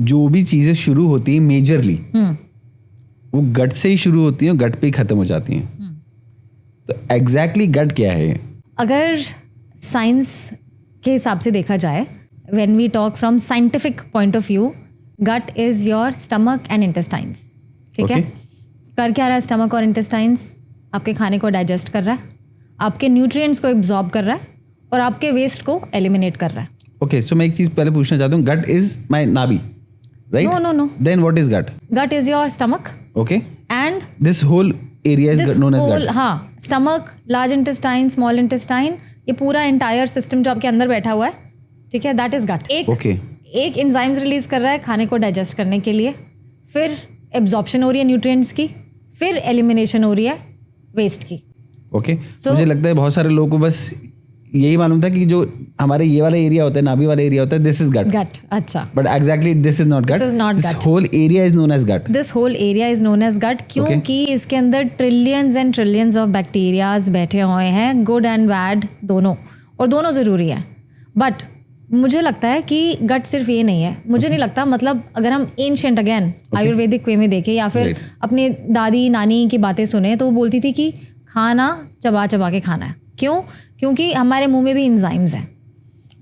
जो भी चीजें शुरू होती हैं मेजरली वो गट से ही शुरू होती हैं, गट पे ही खत्म हो जाती हैं। तो एग्जैक्टली गट क्या है? अगर साइंस के हिसाब से देखा जाए, when we talk from scientific point of view, gut is your stomach and intestines. ठीक है, कर क्या रहा है स्टमक और इंटेस्टाइन्स? आपके खाने को डाइजेस्ट कर रहा है, आपके न्यूट्रिएंट्स को एब्जॉर्ब कर रहा है और आपके वेस्ट को एलिमिनेट कर रहा है। ओके, सो मैं एक चीज पहले पूछना चाहता हूँ, गट इज माय नाभि, right? No, then what is gut? Gut is your stomach. Okay, and this whole area is known as gut. हाँ, stomach, large intestine, small intestine, ये पूरा एंटायर सिस्टम जो आपके अंदर बैठा हुआ है, ठीक है, दैट इज गट। एक एंजाइम्स रिलीज कर रहा है खाने को डाइजेस्ट करने के लिए, फिर एब्जॉर्प्शन हो रही है न्यूट्रिएंट्स की, फिर एलिमिनेशन हो रही है वेस्ट की। ओके, मुझे लगता है बहुत सारे लोगों को बस यही मालूम था कि जो हमारे ये वाला एरिया होता है, नाभि वाला एरिया होता है, दिस इज गट। अच्छा, but exactly this is not gut. This is not gut. This whole area is known as gut. This whole area is known as gut क्योंकि इसके अंदर trillions and trillions of bacterias बैठे हुए हैं, good and bad दोनों, और दोनों ज़रूरी है। बट मुझे लगता है कि गट सिर्फ ये नहीं है, मुझे नहीं लगता, मतलब अगर हम एंशिएंट अगेन आयुर्वेदिक वे में देखें या फिर अपने दादी नानी की बातें सुने, तो वो बोलती थी कि खाना चबा चबा के खाना है। क्यों? क्योंकि हमारे मुंह में भी एंजाइम्स हैं।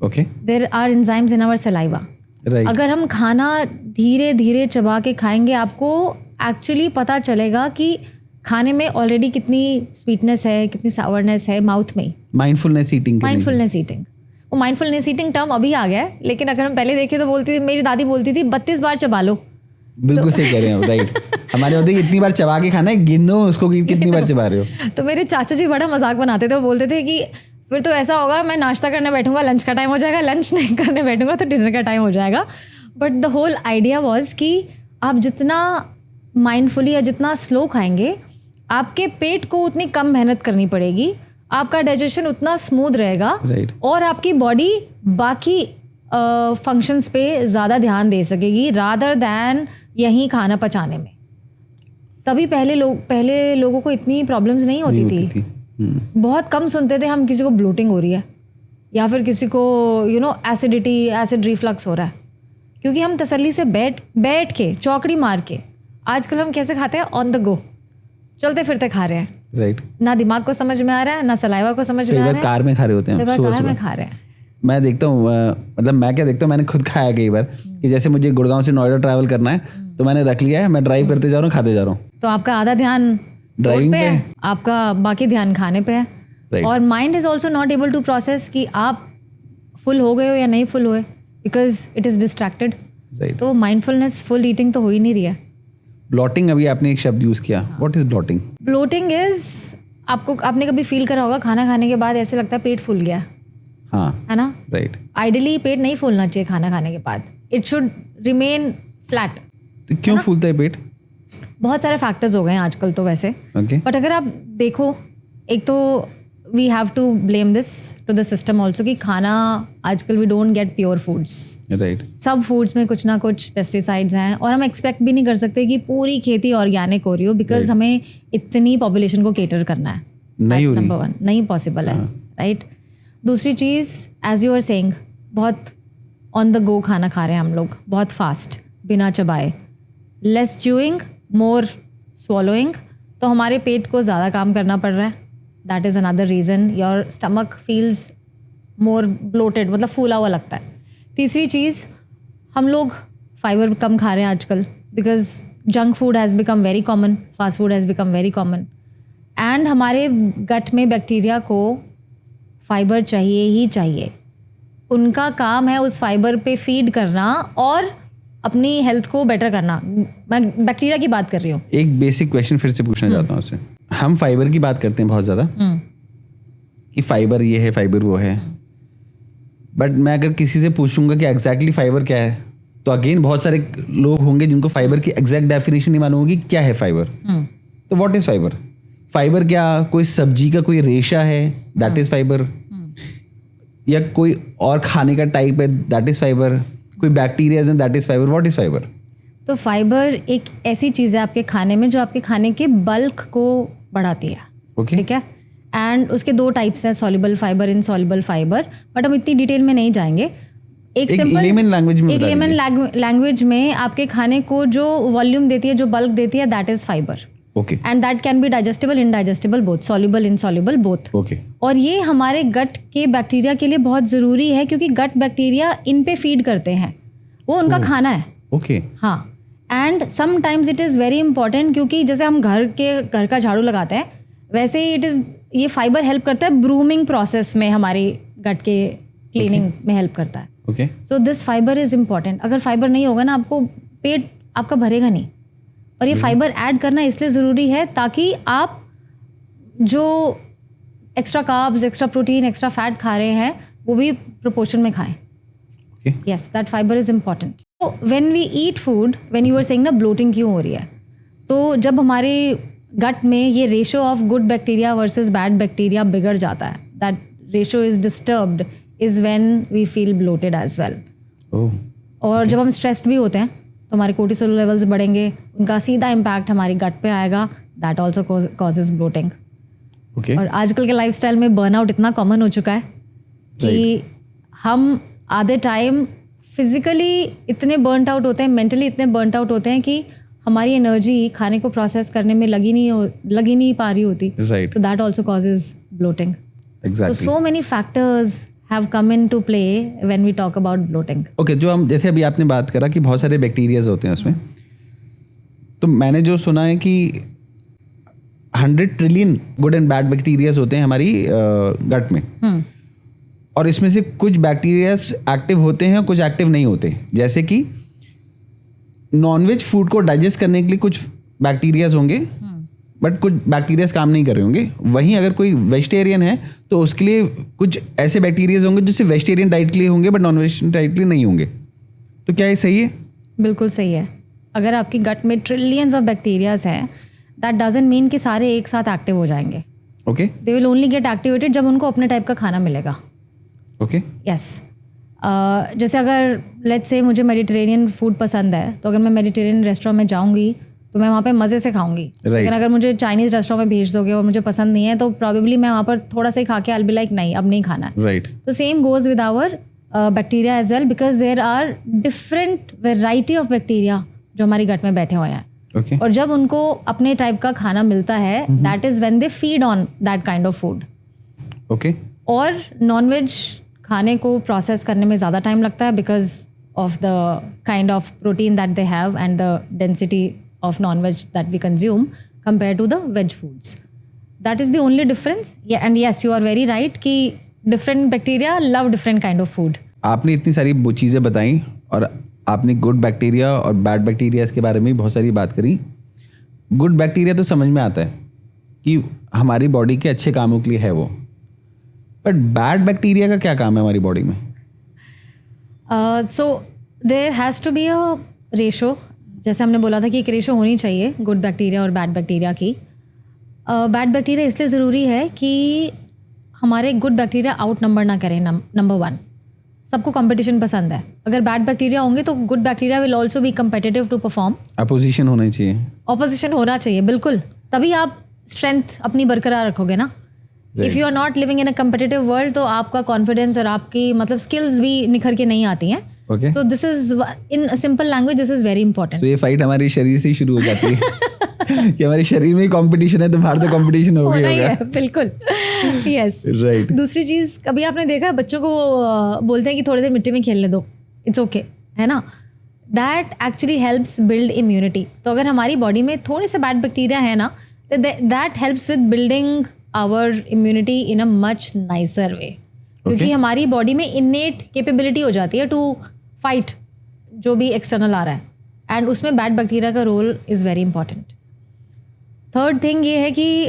Okay, there are enzymes in our saliva. अगर हम खाना धीरे धीरे चबा के खाएंगे, आपको एक्चुअली पता चलेगा कि खाने में ऑलरेडी कितनी स्वीटनेस है, कितनी सावरनेस है माउथ में। Mindfulness eating. वो माइंडफुलनेस ईटिंग टर्म अभी आ गया है, लेकिन अगर हम पहले देखें तो बोलती थी, मेरी दादी बोलती थी 32 बार चबा लो। बिल्कुल सही कह रहे हो, राइट। हमारे होते इतनी बार चबा के खाना है, गिनो उसको कितनी बार चबा रहे हो। तो मेरे चाचा जी बड़ा मजाक बनाते थे, वो बोलते थे कि फिर तो ऐसा होगा, मैं नाश्ता करने बैठूंगा लंच का टाइम हो जाएगा, लंच नहीं करने बैठूंगा तो डिनर का टाइम हो जाएगा। But the whole idea was कि आप जितना माइंडफुली या जितना स्लो खाएंगे, आपके पेट को उतनी कम मेहनत करनी पड़ेगी, आपका डाइजेशन उतना स्मूथ रहेगा, और आपकी बॉडी बाकी फंक्शंस पे ज़्यादा ध्यान दे सकेगी रादर दैन यहीं खाना पचाने में। तभी पहले लोगों को इतनी प्रॉब्लम्स नहीं होती थी। बहुत कम सुनते थे हम किसी को ब्लोटिंग हो रही है या फिर किसी को एसिडिटी, एसिड रिफ्लक्स हो रहा है, क्योंकि हम तसल्ली से बैठ के चौकड़ी मार के, आजकल हम कैसे खाते हैं, ऑन द गो, चलते फिरते खा रहे हैं, राइट। ना दिमाग को समझ में आ रहा है, ना सलाइवा को समझ में आ रहा है, कार में खा रहे होते हैं, कार में खा रहे हैं। मैं देखता हूँ, मतलब मैं क्या देखता हूँ, मैंने खुद खाया कई बार कि जैसे मुझे गुड़गांव से नोएडा ट्रैवल करना है, तो मैंने रख लिया है, मैं ड्राइव करते जा रहा हूँ, खाते जा रहा हूँ। तो आपका आधा ध्यान ड्राइविंग पे है, आपका बाकी ध्यान खाने पे है, और mind is also not able to process कि आप फुल हो गए हो या नहीं फुल हुए, बिकॉज इट इज डिस्ट्रैक्टेड। तो माइंडफुलनेस, फुल ईटिंग तो हो ही नहीं रही है। ब्लॉटिंग, अभी आपने एक शब्द यूज किया, what is bloating? Bloating is, आपने कभी फील करा होगा खाना खाने के बाद ऐसे लगता है पेट फूल गया, हाँ, है ना? राइट। आइडियली पेट नहीं फूलना चाहिए खाना खाने के बाद, इट शुड रिमेन फ्लैट। तो क्यों फूलता है पेट? बहुत सारे फैक्टर्स हो गए हैं आजकल तो वैसे, बट अगर आप देखो, एक तो we have to blame this to the system also कि खाना आजकल we don't get pure foods, right. सब फूड्स में कुछ ना कुछ पेस्टिसाइड्स हैं, और हम एक्सपेक्ट भी नहीं कर सकते कि पूरी खेती ऑर्गेनिक हो रही हो, बिकॉज हमें इतनी पॉपुलेशन को केटर करना है, नंबर 1 नहीं पॉसिबल है, राइट। दूसरी चीज़, एज यू आर सेइंग, बहुत ऑन द गो खाना खा रहे हैं हम लोग, बहुत फास्ट, बिना चबाए, लेस च्यूइंग मोर swallowing, तो हमारे पेट को ज़्यादा काम करना पड़ रहा है। That is another reason your stomach feels more bloated, मतलब फूला हुआ लगता है। तीसरी चीज़, हम लोग फाइबर कम खा रहे हैं आजकल, because junk food has become very common, fast food has become very common, and हमारे गट में बैक्टीरिया को फाइबर चाहिए ही चाहिए। उनका काम है उस फाइबर पे फीड करना और अपनी हेल्थ को बेटर करना। मैं बैक्टीरिया की बात कर रही हूँ। एक बेसिक क्वेश्चन फिर से पूछना चाहता हूँ आपसे। हम फाइबर की बात करते हैं बहुत ज़्यादा कि फाइबर ये है, फाइबर वो है, बट मैं अगर किसी से पूछूंगा कि एग्जैक्टली फाइबर क्या है, तो अगेन बहुत सारे लोग होंगे जिनको फाइबर की एग्जैक्ट डेफिनेशन नहीं मालूम होगी क्या है फाइबर। तो व्हाट इज फाइबर? फाइबर क्या कोई सब्जी का कोई रेशा है, दैट इज फाइबर, या कोई और खाने का टाइप है, दैट इज फाइबर, कोई बैक्टीरिया है, that is fibre, what is fibre? तो फाइबर एक ऐसी चीज़ है आपके खाने में जो आपके खाने के बल्क को बढ़ाती है, ठीक है। एंड उसके 2 टाइप्स हैं, soluble fibre, insoluble fibre, but हम इतनी डिटेल में नहीं जाएंगे। एक एक सिंपल लेमन लैंग्वेज में एक बता लेमन दीजिए। लैंग्वेज में आपके खाने को जो वॉल्यूम देती है, जो बल्क देती है, that is fibre, okay and that can be digestible, indigestible both, soluble insoluble both. Okay और ये हमारे गट के बैक्टीरिया के लिए बहुत ज़रूरी है, क्योंकि गट बैक्टीरिया इन पे फीड करते हैं, वो उनका खाना है। ओके हाँ, and sometimes it is very important, क्योंकि जैसे हम घर का झाड़ू लगाते हैं, वैसे ही ये फाइबर हेल्प करता है ब्रूमिंग प्रोसेस में, हमारी गट के क्लीनिंग में हेल्प करता है। Okay so this fibre is important. अगर फाइबर नहीं होगा ना, आपको पेट आपका भरेगा नहीं। और ये फाइबर ऐड करना इसलिए ज़रूरी है ताकि आप जो extra carbs, extra protein, extra fat खा रहे हैं, वो भी प्रोपोर्शन में खाएं। Okay yes, that fiber is important. तो when we eat food, when you are saying ना ब्लोटिंग क्यों हो रही है, तो जब हमारे गट में ये ratio of good bacteria versus bad bacteria बिगड़ जाता है, that ratio is disturbed, is when we feel bloated as well. Oh और जब हम स्ट्रेस्ड भी होते हैं तो हमारे कोर्टिसोल लेवल्स बढ़ेंगे, उनका सीधा इम्पैक्ट हमारी गट पे आएगा, that also causes bloating. Okay और आजकल के लाइफस्टाइल में बर्नआउट इतना कॉमन हो चुका है कि हम आधे टाइम फिजिकली इतने बर्नट आउट होते हैं, मेंटली इतने बर्नट आउट होते हैं कि हमारी एनर्जी खाने को प्रोसेस करने में लगी नहीं पा रही होती। राइट तो that also causes bloating. Exactly so many factors have come into play when we talk about bloating. ओके जो हम जैसे अभी आपने बात करा कि बहुत सारे बैक्टीरियाज होते हैं उसमें, तो मैंने जो सुना है कि 100 trillion good and bad bacterias होते हैं हमारी गट में, और इसमें से कुछ बैक्टीरियाज एक्टिव होते हैं, कुछ एक्टिव नहीं होते। जैसे कि नॉनवेज फूड को डाइजेस्ट करने के लिए कुछ बैक्टीरियाज होंगे, बट कुछ बैक्टीरियाज काम नहीं कर रहे होंगे। वहीं अगर कोई वेजिटेरियन है तो उसके लिए कुछ ऐसे बैक्टीरियाज होंगे जो सिर्फ वेजिटेरियन डाइट के लिए होंगे, बट नॉन वेजिटेरियन डाइट के लिए नहीं होंगे। तो क्या ये सही है? बिल्कुल सही है। अगर आपकी गट में ट्रिलियंस ऑफ बैक्टीरियाज हैं, दैट डजंट मीन कि सारे एक साथ एक्टिव हो जाएंगे। Okay they will only get activated जब उनको अपने टाइप का खाना मिलेगा। ओके यस, जैसे अगर लेट्स से मुझे मेडिटेरेनियन फूड पसंद है, तो अगर मैं मेडिटेरियन रेस्टोरेंट में जाऊंगी तो मैं वहाँ पे मज़े से खाऊंगी। लेकिन अगर मुझे चाइनीज़ रेस्टोरेंट में भेज दोगे और मुझे पसंद नहीं है, तो प्रॉबेबली मैं वहाँ पर थोड़ा सा ही खा के आई विल बी लाइक नहीं, अब नहीं खाना है। राइट तो same goes with our bacteria as well, because there are different variety of bacteria जो हमारी गट में बैठे हुए हैं। ओके और जब उनको अपने टाइप का खाना मिलता है, that is when they feed on that kind of food. Okay और नॉनवेज खाने को प्रोसेस करने में ज़्यादा टाइम लगता है because of the kind of protein that they have and the density of non-veg that we consume compared to the veg foods. That is the only difference. Yeah, and yes, you are very right कि different bacteria love different kind of food. आपने इतनी सारी चीज़ें बताई और आपने good bacteria और bad bacteria के बारे में भी बहुत सारी बात करी। गुड बैक्टीरिया तो समझ में आता है कि हमारी बॉडी के अच्छे कामों के लिए है वो, बट बैड बैक्टीरिया का क्या काम है हमारी बॉडी में? So there has to be a ratio. जैसे हमने बोला था कि एक रेशो होनी चाहिए गुड बैक्टीरिया और बैड बैक्टीरिया की। बैड बैक्टीरिया इसलिए ज़रूरी है कि हमारे गुड बैक्टीरिया आउट नंबर ना करें। नंबर 1, सबको कंपटीशन पसंद है। अगर बैड बैक्टीरिया होंगे तो good bacteria will also be competitive to perform. Opposition होना चाहिए, ऑपोजिशन होना चाहिए, बिल्कुल। तभी आप स्ट्रेंथ अपनी बरकरार रखोगे ना। If you are not living in a competitive world, तो आपका कॉन्फिडेंस और आपकी मतलब स्किल्स भी निखर के नहीं आती हैं। Okay so this is in simple language, this is very important. तो ये फाइट हमारे शरीर से ही शुरू हो जाती है कि हमारे शरीर में ही कंपटीशन है, तो बाहर तो कंपटीशन हो गई होगा। बिल्कुल, यस राइट। दूसरी चीज़, कभी आपने देखा है बच्चों को बोलते हैं कि थोड़ी देर मिट्टी में खेलने दो, इट्स ओके, है ना? That actually helps build immunity. तो अगर हमारी बॉडी में थोड़े से बैड बैक्टीरिया है ना, तो that helps with building our immunity in a much nicer way, क्योंकि हमारी बॉडी में इन्नेट कैपेबिलिटी हो जाती है टू फाइट जो भी एक्सटर्नल आ रहा है, एंड उसमें बैड बैक्टीरिया का role is very important. Third thing ये है कि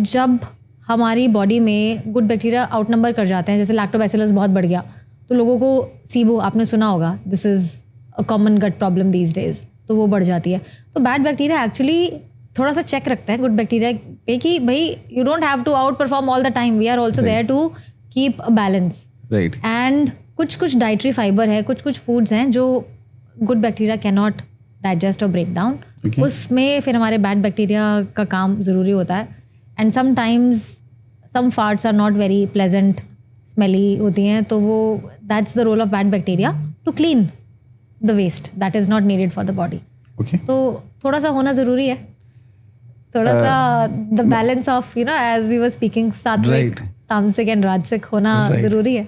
जब हमारी बॉडी में गुड बैक्टीरिया आउट नंबर कर जाते हैं, जैसे लैक्टोबैसिलस बहुत बढ़ गया, तो लोगों को सीबो आपने सुना होगा, this is a common gut problem these days, तो वो बढ़ जाती है। तो बैड बैक्टीरिया एक्चुअली थोड़ा सा चेक रखता है गुड बैक्टीरिया पे कि भाई you don't have to outperform all the time, we are also there to keep a balance. Right. And कुछ डाइटरी फाइबर है, कुछ फूड्स हैं जो good bacteria can not digest और ब्रेक डाउन, उसमें फिर हमारे बैड बैक्टीरिया का काम ज़रूरी होता है। And sometimes some farts are not very pleasant smelly होती हैं, तो वो that's the role of bad bacteria to clean the waste that is not needed for the body. Okay. तो थोड़ा सा होना ज़रूरी है, थोड़ा सा the balance of as we were speaking, सात्विक, तामसिक एंड राजसिक होना ज़रूरी है.